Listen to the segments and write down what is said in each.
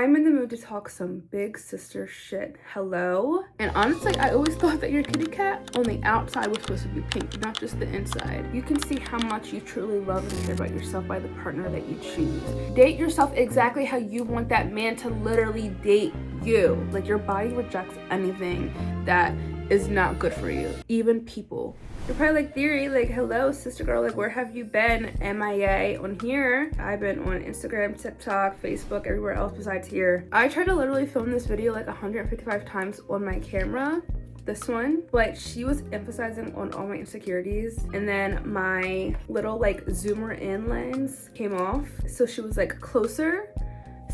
I'm in the mood to talk some big sister shit. Hello? And honestly, I always thought that your kitty cat on the outside was supposed to be pink, not just the inside. You can see how much you truly love and care about yourself by the partner that you choose. Date yourself exactly how you want that man to literally date you. Like, your body rejects anything that is not good for you, even people. You're probably like, Theory, like, hello, sister girl, like, where have you been? MIA on here. I've been on Instagram, TikTok, Facebook, everywhere else besides here. I tried to literally film this video like 155 times on my camera, this one, but she was emphasizing on all my insecurities, and then my little like zoomer in lens came off, so she was like closer.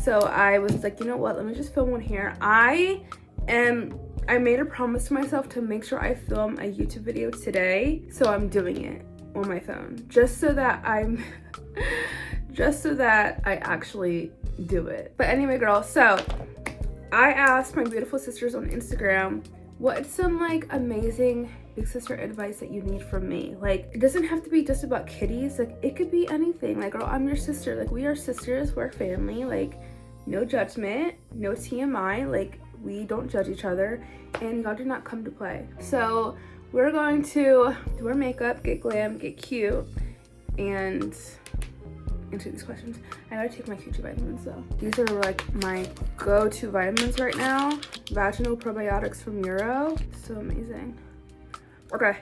So I was like, you know what, let me just film one here. I made a promise to myself to make sure I film a YouTube video today, so I'm doing it on my phone just so that I actually do it. But anyway, girl, so I asked my beautiful sisters on Instagram what's some like amazing big sister advice that you need from me. Like, it doesn't have to be just about kitties, like it could be anything. Like, girl, I'm your sister, like we are sisters, we're family, like no judgment, no TMI, like we don't judge each other, and y'all do not come to play. So we're going to do our makeup, get glam, get cute, and answer these questions. I gotta take my Q2 vitamins though. These are like my go-to vitamins right now. Vaginal probiotics from Euro. So amazing. Okay.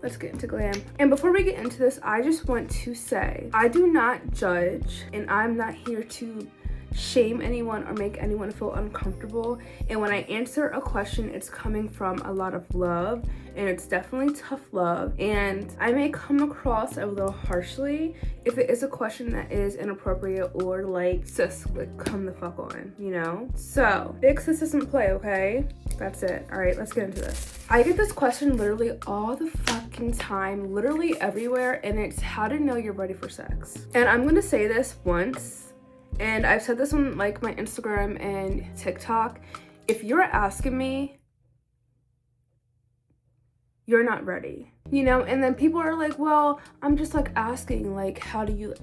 Let's get into glam. And before we get into this, I just want to say, I do not judge, and I'm not here to shame anyone or make anyone feel uncomfortable. And when I answer a question, it's coming from a lot of love, and it's definitely tough love, and I may come across a little harshly if it is a question that is inappropriate or like, sis, like come the fuck on, you know? So big sis doesn't play, okay? That's it. All right, let's get into this. I get this question literally all the fucking time, literally everywhere, and it's how to know you're ready for sex. And I'm gonna say this once, and I've said this on like my Instagram and TikTok. If you're asking me, you're not ready, you know? And then people are like, well, I'm just like asking, like, how do you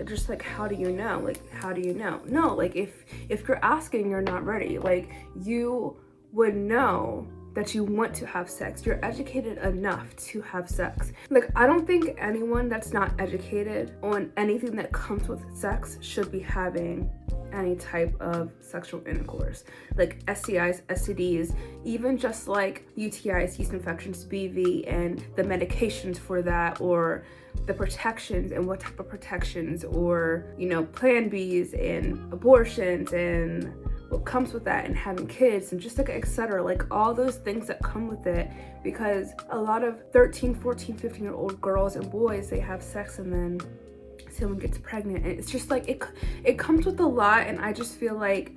know? Like, how do you know? No, like if you're asking, you're not ready. Like, you would know that you want to have sex. You're educated enough to have sex. Like, I don't think anyone that's not educated on anything that comes with sex should be having any type of sexual intercourse. Like STIs, STDs, even just like UTIs, yeast infections, BV, and the medications for that, or the protections and what type of protections, or, you know, Plan Bs and abortions and what comes with that, and having kids, and just like etc. Like all those things that come with it, because a lot of 13, 14, 15-year-old girls and boys, they have sex and then someone gets pregnant, and it's just like it comes with a lot. And I just feel like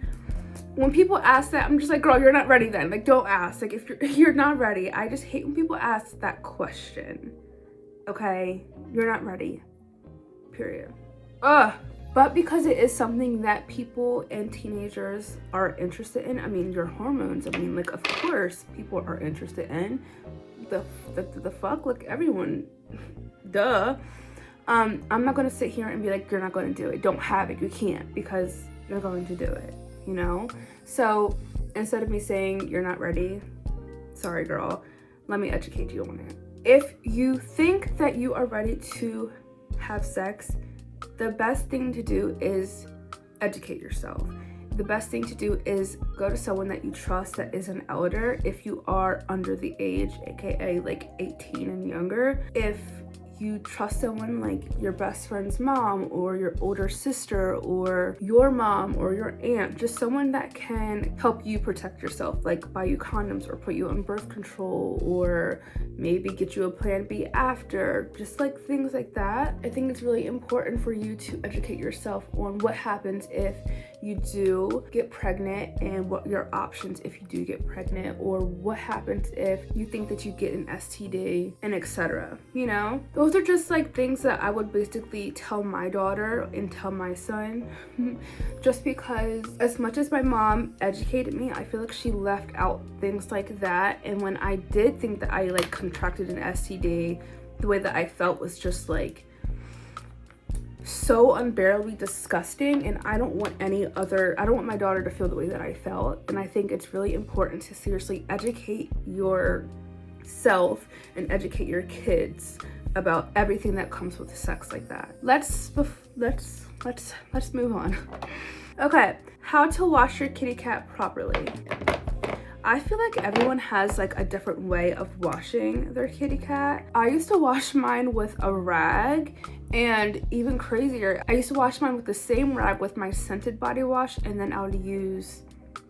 when people ask that, I'm just like, girl, you're not ready then. Like, don't ask. Like, if you're not ready. I just hate when people ask that question. Okay, you're not ready, period. But because it is something that people and teenagers are interested in, I mean, your hormones, I mean, like, of course people are interested in the fuck, like everyone, duh. I'm not gonna sit here and be like, you're not gonna do it, don't have it, you can't, because you're going to do it, you know? So instead of me saying you're not ready, sorry girl, let me educate you on it. If you think that you are ready to have sex, the best thing to do is educate yourself. The best thing to do is go to someone that you trust that is an elder, if you are under the age, aka like 18 and younger. If you trust someone like your best friend's mom, or your older sister, or your mom, or your aunt, just someone that can help you protect yourself, like buy you condoms or put you on birth control, or maybe get you a Plan B after, just like things like that. I think it's really important for you to educate yourself on what happens if you do get pregnant, and what your options if you do get pregnant, or what happens if you think that you get an STD, and etc. You know, those are just like things that I would basically tell my daughter and tell my son. Just because as much as my mom educated me, I feel like she left out things like that. And when I did think that I like contracted an STD, the way that I felt was just like, so unbearably disgusting, and I don't want my daughter to feel the way that I felt. And I think it's really important to seriously educate yourself and educate your kids about everything that comes with sex like that. Let's move on. Okay, how to wash your kitty cat properly. I feel like everyone has like a different way of washing their kitty cat. I used to wash mine with a rag, and even crazier, I used to wash mine with the same rag with my scented body wash, and then I would use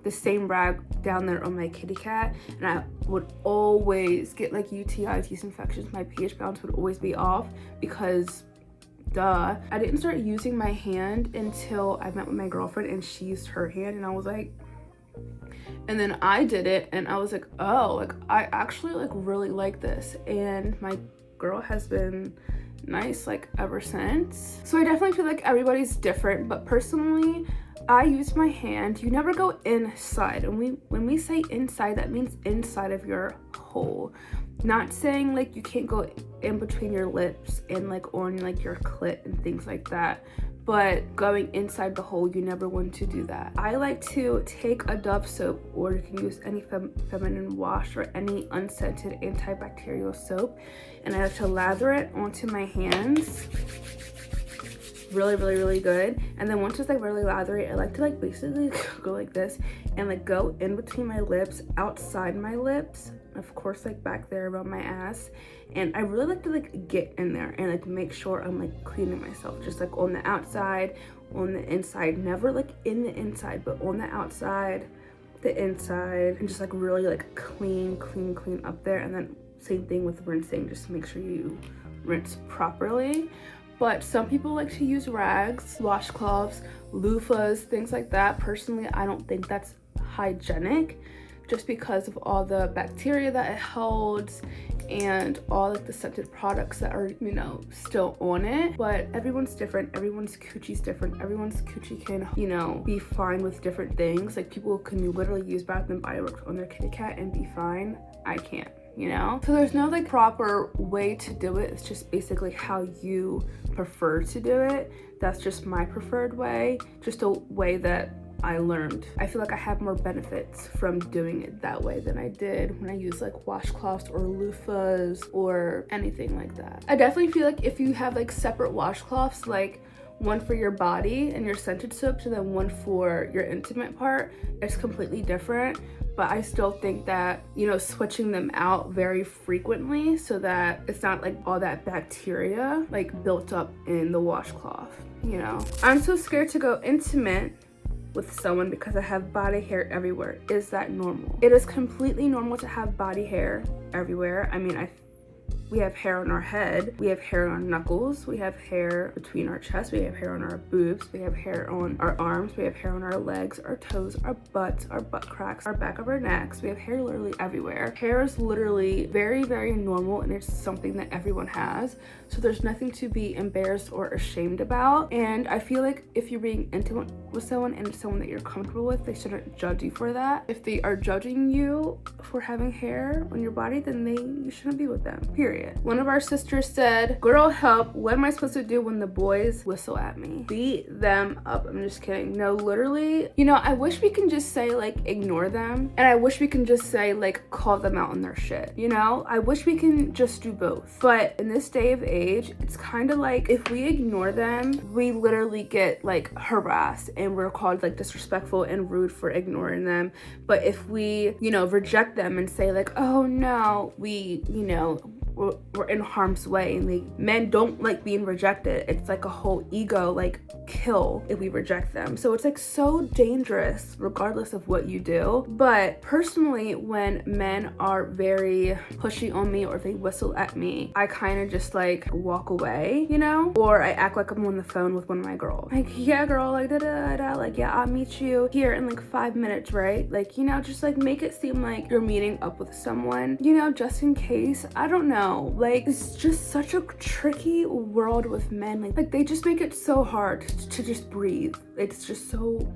the same rag down there on my kitty cat, and I would always get like UTIs, yeast infections. My pH balance would always be off because duh. I didn't start using my hand until I met with my girlfriend, and she used her hand, and I was like, and then I did it, and I was like, oh, like I actually like really like this. And my girl has been nice like ever since. So I definitely feel like everybody's different, but personally I use my hand. You never go inside, and when we say inside, that means inside of your hole. Not saying like you can't go in between your lips and like on like your clit and things like that, but going inside the hole, you never want to do that. I like to take a Dove soap, or you can use any feminine wash or any unscented antibacterial soap, and I like to lather it onto my hands really good. And then once it's like really lathery, I like to like basically go like this and like go in between my lips, outside my lips, of course like back there around my ass. And I really like to like get in there and like make sure I'm like cleaning myself, just like on the outside, on the inside, never like in the inside, but on the outside, the inside, and just like really like clean up there. And then same thing with rinsing, just make sure you rinse properly. But some people like to use rags, washcloths, loofahs, things like that. Personally, I don't think that's hygienic, just because of all the bacteria that it holds and all like the scented products that are, you know, still on it. But everyone's different, everyone's coochie's different, everyone's coochie can, you know, be fine with different things. Like people can literally use Bath and Body Works on their kitty cat and be fine. I can't, you know? So there's no like proper way to do it. It's just basically how you prefer to do it. That's just my preferred way, just a way that I learned. I feel like I have more benefits from doing it that way than I did when I use like washcloths or loofahs or anything like that. I definitely feel like if you have like separate washcloths, like one for your body and your scented soaps and then one for your intimate part, it's completely different. But I still think that, you know, switching them out very frequently so that it's not like all that bacteria like built up in the washcloth, you know. I'm so scared to go intimate with someone because I have body hair everywhere. Is that normal? It is completely normal to have body hair everywhere. I mean, we have hair on our head, we have hair on our knuckles, we have hair between our chest, we have hair on our boobs, we have hair on our arms, we have hair on our legs, our toes, our butts, our butt cracks, our back of our necks. We have hair literally everywhere. Hair is literally very normal, and it's something that everyone has. So there's nothing to be embarrassed or ashamed about. And I feel like if you're being intimate with someone and it's someone that you're comfortable with, they shouldn't judge you for that. If they are judging you for having hair on your body, then you shouldn't be with them, period. One of our sisters said, girl help, what am I supposed to do when the boys whistle at me? Beat them up. I'm just kidding. No, literally, you know, I wish we can just say like ignore them, and I wish we can just say like call them out on their shit, you know? I wish we can just do both. But in this day of age, it's kind of like if we ignore them, we literally get like harassed and we're called like disrespectful and rude for ignoring them. But if we, you know, reject them and say like, oh no, we, you know, we're in harm's way, and men don't like being rejected. It's like a whole ego like kill if we reject them. So it's like so dangerous regardless of what you do. But personally, when men are very pushy on me or they whistle at me, I kind of just like walk away, you know, or I act like I'm on the phone with one of my girls, like, yeah girl, like like, yeah, I'll meet you here in like 5 minutes, right? Like, you know, just like make it seem like you're meeting up with someone, you know, just in case. I don't know, like it's just such a tricky world with men. Like they just make it so hard to just breathe. It's just so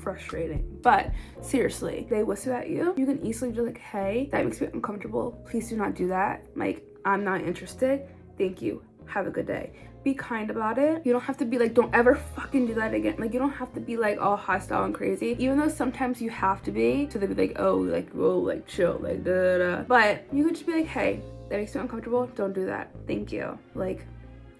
frustrating. But seriously, they whistle at you, you can easily be like, hey, that makes me uncomfortable, please do not do that, like I'm not interested, thank you, have a good day. be kind about it. You don't have to be like, don't ever fucking do that again. Like, you don't have to be like all hostile and crazy, even though sometimes you have to be, so they'd be like, oh, like, whoa, like, chill, like, da da da. But you could just be like, hey, that makes you uncomfortable, don't do that, thank you, like,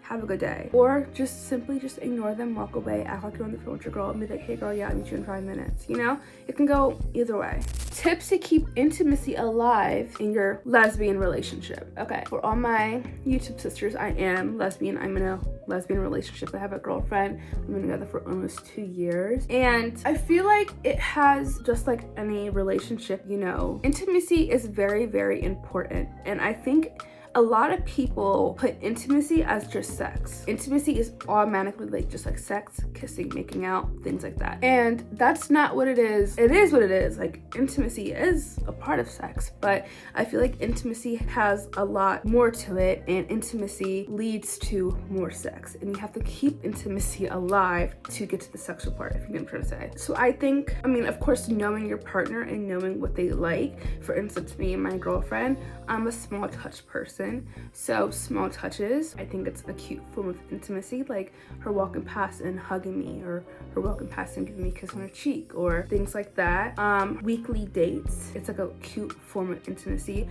have a good day. Or just simply just ignore them, walk away, act like you're on the phone with your girl, and be like, hey girl, yeah, I'll meet you in 5 minutes. You know, it can go either way. Tips to keep intimacy alive in your lesbian relationship. Okay, for all my YouTube sisters, I am lesbian. I'm in a lesbian relationship. I have a girlfriend. We've been together for almost 2 years. And I feel like it has, just like any relationship, you know, intimacy is very, very important. And I think a lot of people put intimacy as just sex. Intimacy is automatically like just like sex, kissing, making out, things like that. And that's not what it is. It is what it is. Like, intimacy is a part of sex, but I feel like intimacy has a lot more to it, and intimacy leads to more sex. And you have to keep intimacy alive to get to the sexual part, if you know what I'm trying to say. So I think, I mean, of course, knowing your partner and knowing what they like. For instance, me and my girlfriend, I'm a small touch person. So small touches, I think it's a cute form of intimacy, like her walking past and hugging me, or her walking past and giving me a kiss on her cheek, or things like that. Weekly dates, it's like a cute form of intimacy.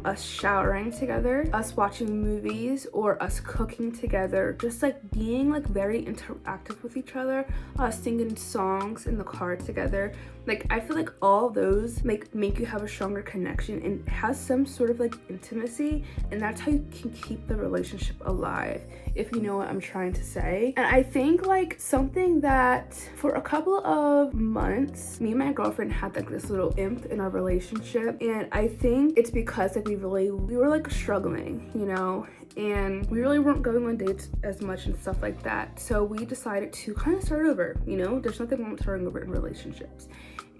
Us showering together, us watching movies, or us cooking together, just like being like very interactive with each other, us singing songs in the car together. Like, I feel like all those like make you have a stronger connection and has some sort of like intimacy, and that's how you can keep the relationship alive, if you know what I'm trying to say. And I think like something that for a couple of months, me and my girlfriend had like this little imp in our relationship, and I think it's because like we were like struggling, you know, and we really weren't going on dates as much and stuff like that. So we decided to kind of start over, you know, there's nothing wrong with starting over in relationships.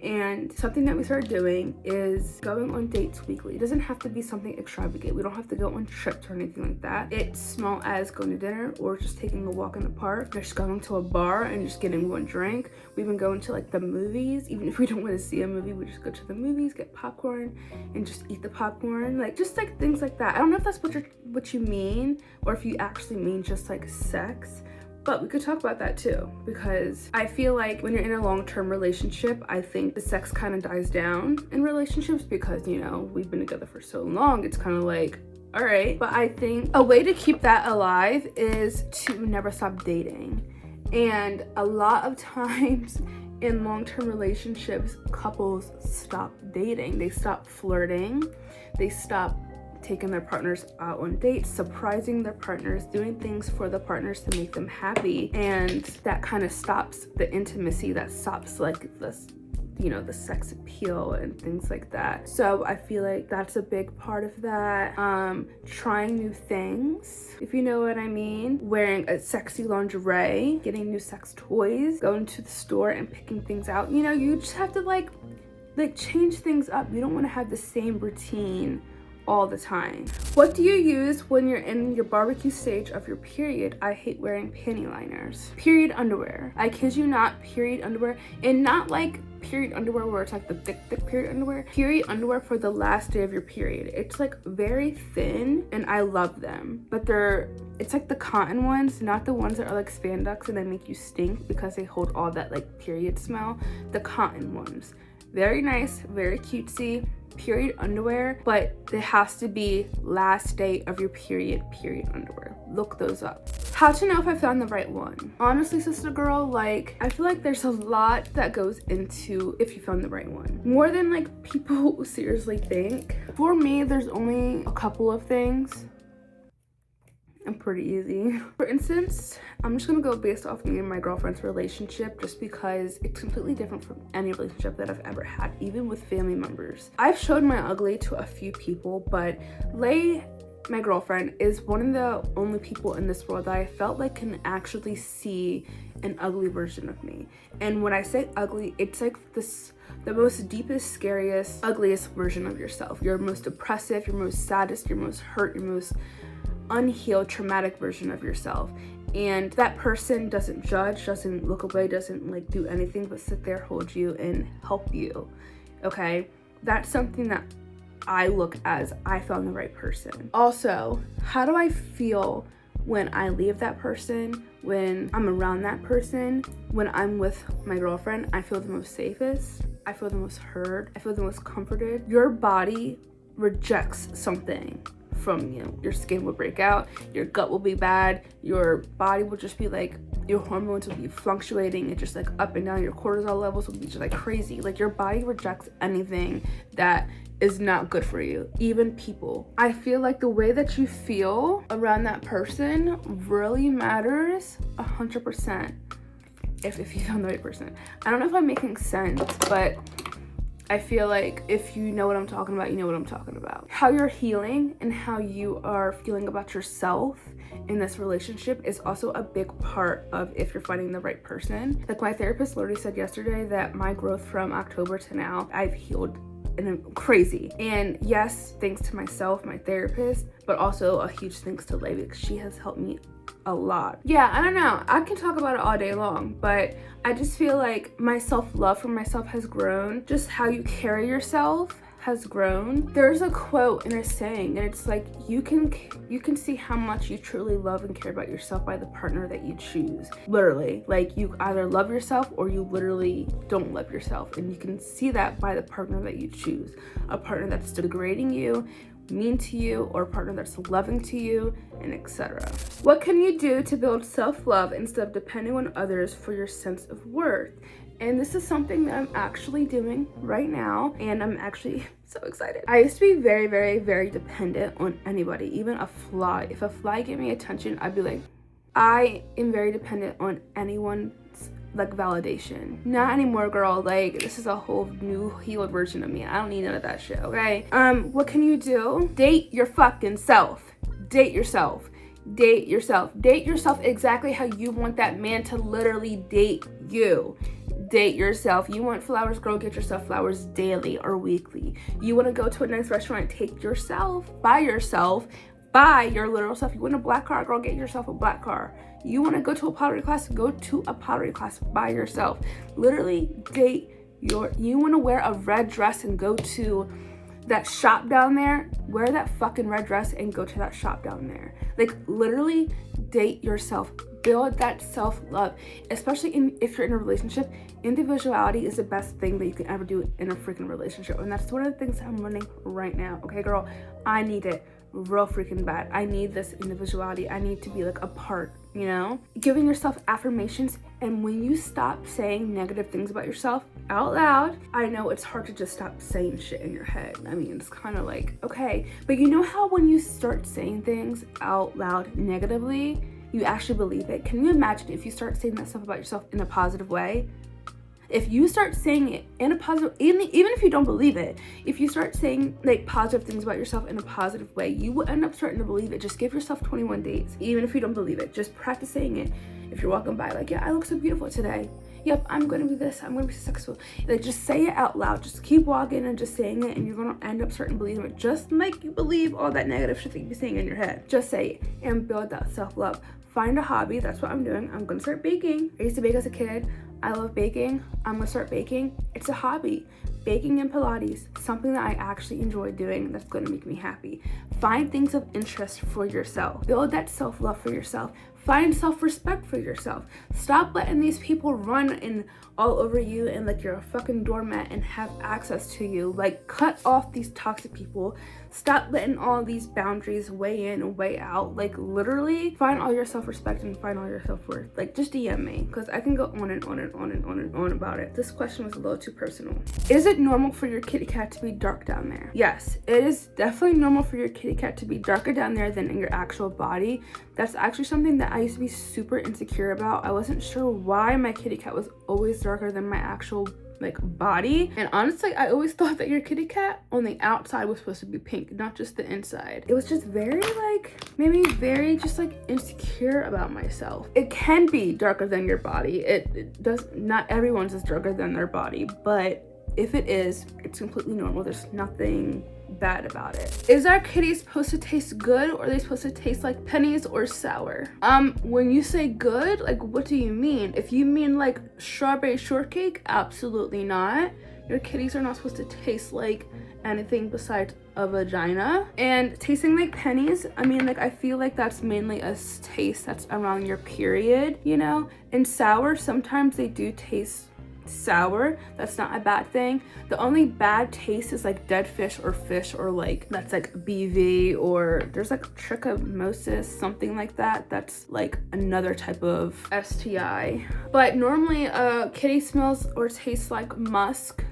And something that we started doing is going on dates weekly. It doesn't have to be something extravagant. We don't have to go on trips or anything like that. It's small as going to dinner or just taking a walk in the park, just going to a bar and just getting one drink. We've been going to like the movies. Even if we don't want to see a movie, we just go to the movies, get popcorn, and just eat the popcorn. Like, just like things like that. I don't know if that's what you mean, or if you actually mean just like sex. But we could talk about that too, because I feel like when you're in a long-term relationship, I think the sex kind of dies down in relationships because, you know, we've been together for so long. It's kind of like, all right. But I think a way to keep that alive is to never stop dating. And a lot of times in long-term relationships, couples stop dating. They stop flirting. They stop taking their partners out on dates, surprising their partners, doing things for the partners to make them happy. And that kind of stops the intimacy, that stops like this, you know, the sex appeal and things like that. So I feel like that's a big part of that. Trying new things, if you know what I mean. Wearing a sexy lingerie, getting new sex toys, going to the store and picking things out. You know, you just have to like change things up. You don't want to have the same routine all the time. What do you use when you're in your barbecue stage of your period? I hate wearing panty liners. Period underwear. I kid you not, period underwear. And not like period underwear where it's like the thick period underwear. Period underwear for the last day of your period. It's like very thin and I love them. But it's like the cotton ones, not the ones that are like spandex and they make you stink because they hold all that like period smell. The cotton ones. Very nice, very cutesy. Period underwear, but it has to be last day of your period underwear. Look those up. How to know if I found the right one? Honestly, sister girl, like, I feel like there's a lot that goes into if you found the right one. More than like people seriously think. For me, there's only a couple of things. I'm pretty easy. For instance, I'm just gonna go based off me and my girlfriend's relationship just because it's completely different from any relationship that I've ever had, even with family members. I've showed my ugly to a few people, but my girlfriend is one of the only people in this world that I felt like can actually see an ugly version of me. And when I say ugly, it's like the most deepest, scariest, ugliest version of yourself. Your most depressive, your most saddest, your most hurt, your most unhealed, traumatic version of yourself. And that person doesn't judge, doesn't look away, doesn't like do anything but sit there, hold you, and help you. Okay? That's something that I look as I found the right person. Also, how do I feel when I leave that person, when I'm around that person, when I'm with my girlfriend, I feel the most safest. I feel the most heard. I feel the most comforted. Your body rejects something from you. Your skin will break out, your gut will be bad, your body will just be like, your hormones will be fluctuating, it's just like up and down, your cortisol levels will be just like crazy. Like your body rejects anything that is not good for you, even people. I feel like the way that you feel around that person really matters 100% if you found the right person. I don't know if I'm making sense, but I feel like if you know what I'm talking about, you know what I'm talking about. How you're healing and how you are feeling about yourself in this relationship is also a big part of if you're finding the right person. Like my therapist literally said yesterday that my growth from October to now, I've healed crazy. And yes, thanks to myself, my therapist, but also a huge thanks to Levi because she has helped me a lot. Yeah, I don't know. I can talk about it all day long, but I just feel like my self-love for myself has grown. Just how you carry yourself has grown. There's a quote and a saying, and it's like you can see how much you truly love and care about yourself by the partner that you choose. Literally, like you either love yourself or you literally don't love yourself, and you can see that by the partner that you choose. A partner that's degrading you, mean to you, or a partner that's loving to you, and etc. What can you do to build self-love instead of depending on others for your sense of worth? And this is something that I'm actually doing right now, and I'm actually so excited. I used to be very, very, very dependent on anybody, even a fly. If a fly gave me attention, I'd be like, I am very dependent on anyone's like validation. Not anymore, girl. Like this is a whole new healed version of me. I don't need none of that shit, okay? What can you do? Date your fucking self. Date yourself. Date yourself. Date yourself exactly how you want that man to literally date you. Date yourself. You want flowers, girl, get yourself flowers daily or weekly. You want to go to a nice restaurant, take yourself, buy your literal self. You want a black car, girl, get yourself a black car. You want to go to a pottery class, go to a pottery class by yourself. Literally date you want to wear a red dress and go to that shop down there, wear that fucking red dress and go to that shop down there. Like literally date yourself. Build that self-love, especially if you're in a relationship. Individuality is the best thing that you can ever do in a freaking relationship, and that's one of the things I'm running right now. Okay, girl, I need it real freaking bad. I need this individuality. I need to be like apart, you know? Giving yourself affirmations, and when you stop saying negative things about yourself out loud, I know it's hard to just stop saying shit in your head. I mean, it's kind of like, okay, but you know how when you start saying things out loud negatively, you actually believe it? Can you imagine if you start saying that stuff about yourself in a positive way? If you start saying it in a positive, even if you don't believe it, if you start saying like positive things about yourself in a positive way, you will end up starting to believe it. Just give yourself 21 days, even if you don't believe it. Just practice saying it. If you're walking by, like, yeah, I look so beautiful today. Yep, I'm gonna be this, I'm gonna be successful. Like, just say it out loud. Just keep walking and just saying it, and you're gonna end up starting to believe it. Just like you believe all that negative shit that you be saying in your head. Just say it and build that self-love. Find a hobby. That's what I'm doing. I'm gonna start baking. I used to bake as a kid. I love baking. I'm gonna start baking. It's a hobby. Baking and Pilates, something that I actually enjoy doing that's gonna make me happy. Find things of interest for yourself. Build that self-love for yourself. Find self-respect for yourself. Stop letting these people run in all over you and like you're a fucking doormat and have access to you. Like, cut off these toxic people. Stop letting all these boundaries weigh in and weigh out. Like, literally find all your self-respect and find all your self-worth. Like, just DM me, because I can go on and on and on and on and on about it. This question was a little too personal. Is it normal for your kitty cat to be dark down there? Yes, it is definitely normal for your kitty cat to be darker down there than in your actual body. That's actually something that I used to be super insecure about. I wasn't sure why my kitty cat was always darker than my actual like body, and honestly I always thought that your kitty cat on the outside was supposed to be pink, not just the inside. It was just very like, maybe very just like insecure about myself. It can be darker than your body. It does, not everyone's is darker than their body, but if it is, it's completely normal. There's nothing bad about it. Is our kitty supposed to taste good, or are they supposed to taste like pennies or sour? When you say good, like what do you mean? If you mean like strawberry shortcake, absolutely not. Your kitties are not supposed to taste like anything besides a vagina. And tasting like pennies, I mean, like I feel like that's mainly a taste that's around your period, you know? And sour, sometimes they do taste sour. That's not a bad thing. The only bad taste is like dead fish or fish, or like that's like BV, or there's like trichomonas, something like that. That's like another type of STI. But normally a kitty smells or tastes like musk,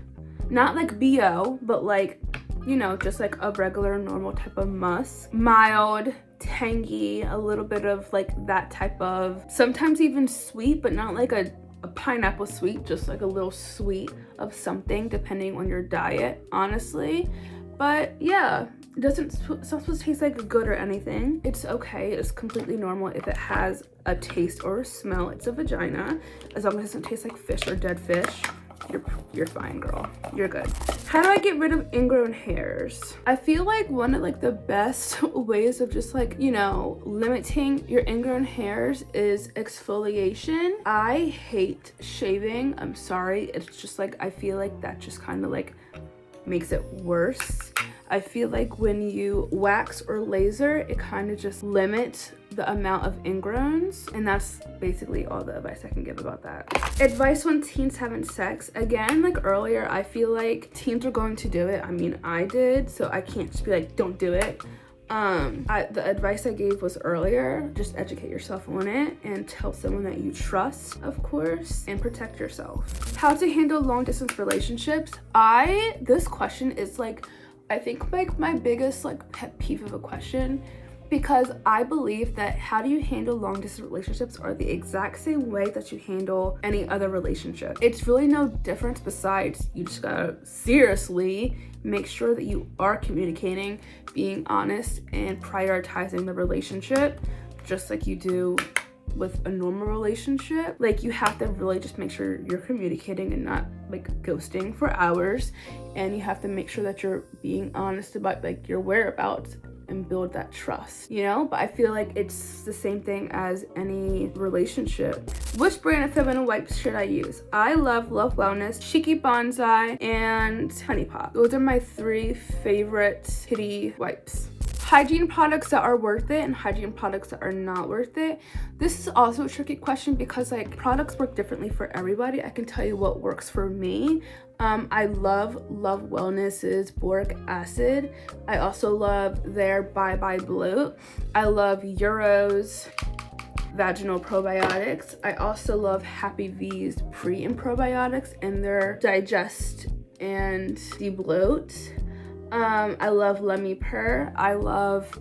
not like BO, but like, you know, just like a regular normal type of musk. Mild, tangy, a little bit of like that type of, sometimes even sweet, but not like a pineapple sweet, just like a little sweet of something depending on your diet, honestly. But yeah, it's not supposed to taste like good or anything. It's okay, it's completely normal if it has a taste or a smell. It's a vagina. As long as it doesn't taste like fish or dead fish, you're fine, girl. You're good. How do I get rid of ingrown hairs? I feel like one of like the best ways of just like, you know, limiting your ingrown hairs is exfoliation. I hate shaving. I'm sorry. It's just like, I feel like that just kind of like makes it worse. I feel like when you wax or laser, it kind of just limits the amount of ingrowns, and that's basically all the advice I can give about that. Advice when teens having sex. Again, like earlier, I feel like teens are going to do it. I mean, I did, so I can't just be like, don't do it. The advice I gave was earlier, just educate yourself on it and tell someone that you trust, of course, and protect yourself. How to handle long distance relationships. This question is like, I think like my biggest like pet peeve of a question, because I believe that how do you handle long distance relationships are the exact same way that you handle any other relationship. It's really no difference, besides you just gotta seriously make sure that you are communicating, being honest, and prioritizing the relationship just like you do with a normal relationship. Like you have to really just make sure you're communicating and not like ghosting for hours, and you have to make sure that you're being honest about like your whereabouts and build that trust, you know? But I feel like it's the same thing as any relationship. Which brand of feminine wipes should I use? I love Wellness, Cheeky Bonsai, and Honey Pot. Those are my 3 favorite kitty wipes. Hygiene products that are worth it and hygiene products that are not worth it. This is also a tricky question because like products work differently for everybody. I can tell you what works for me. I love Wellness's boric acid. I also love their Bye Bye Bloat. I love Euro's vaginal probiotics. I also love Happy V's pre and probiotics and their digest and debloat. I love Lemmy Purr. I love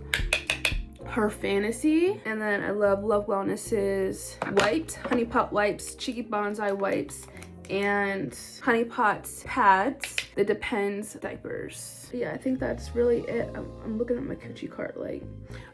her Fantasy. And then I love Wellness's wipes, Honey Pot wipes, Cheeky Bonsai wipes, and Honey Pot's pads. It Depends diapers. Yeah, I think that's really it. I'm looking at my coochie cart like,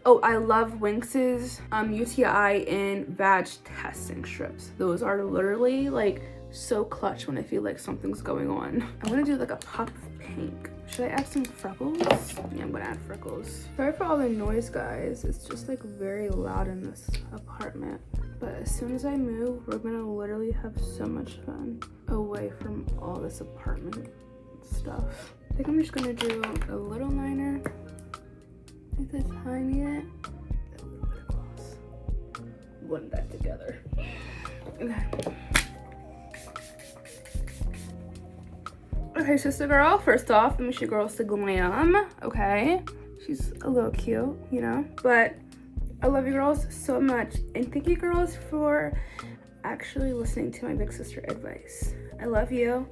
oh, I love Winx's UTI and vag testing strips. Those are literally like so clutch when I feel like something's going on. I'm gonna do like a pop of pink. Should I add some freckles? Yeah, I'm gonna add freckles. Sorry for all the noise, guys. It's just like very loud in this apartment. But as soon as I move, we're gonna literally have so much fun away from all this apartment stuff. I think I'm just gonna do a little liner, like the tiniest, a little bit of gloss. Blend that together. Okay. Okay, sister girl, first off, let me show girl the glam. Okay, she's a little cute, you know, but I love you girls so much, and thank you girls for actually listening to my big sister advice. I love you.